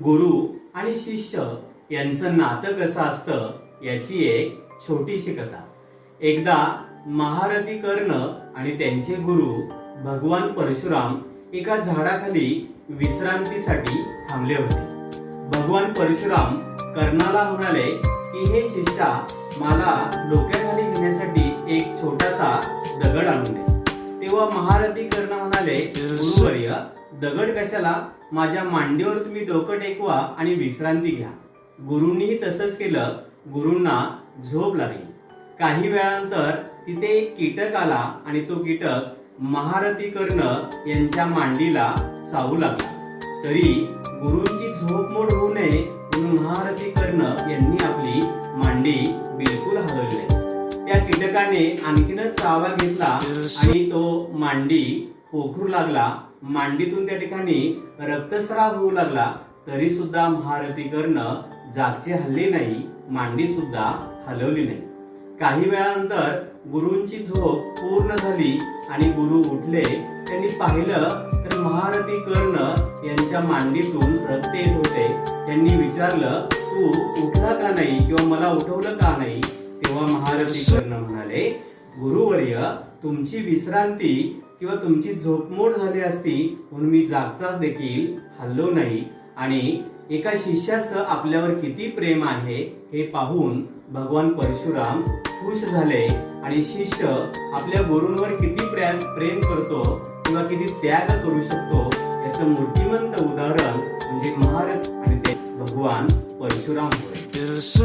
गुरु आणि शिष्य यांचं नातं कसं असतं याची एक छोटीशी कथा। एकदा महारथी कर्ण आणि त्यांचे गुरु भगवान परशुराम एका झाडाखाली विश्रांतीसाठी थांबले होते। भगवान परशुराम कर्णाला म्हणाले की हे शिष्या, मला डोक्याखाली घेण्यासाठी एक छोटासा दगड आणून दे। तेव्हा महारथी कर्ण म्हणाले, गुरुवर्य, दगड कशाला, माझ्या मांडीवर तुम्ही डोकं टेकवा आणि विश्रांती घ्या। गुरूंनीही तसंच केलं। गुरूंना झोप लागली। काही वेळानंतर तिथे एक कीटक आला आणि तो कीटक महारथी कर्ण यांच्या मांडीला चावू लागला। तरी गुरूंची झोप मोड होऊ नये म्हणून महारथी कर्ण यांनी आपली मांडी बिलकुल हलवली नाही। त्या कीटकाने आणखीनच चावा घेतला आणि तो मांडी पोखरू लागला। मांडीतून त्या ठिकाणी रक्तस्राव होऊ लागला। तरी सुद्धा महारथी कर्ण जागचे हल्ले नाही, मांडी सुद्धा हलवली नाही। काही वेळानंतर गुरूंची झोप पूर्ण झाली आणि गुरु उठले। त्यांनी पाहिलं तर महारथी कर्ण यांच्या मांडीतून रक्त येत होते। त्यांनी विचारलं, तू उठला का नाही किंवा मला उठवलं का नाही? तेव्हा महारथी कर्ण म्हणाले, गुरुवर्य, तुमची विश्रांती किंवा तुमची झोपमोड झाली असती म्हणून मी जागचाच देखील हल्लो नाही। आणि एका शिष्याचं आपल्यावर किती प्रेम आहे हे पाहून भगवान परशुराम खुश झाले आणि शिष्य आपल्या गुरूंवर किती प्रेम करतो किंवा किती त्याग करू शकतो याचं मूर्तिमंत उदाहरण म्हणजे महारथ आणि ते भगवान परशुराम होय।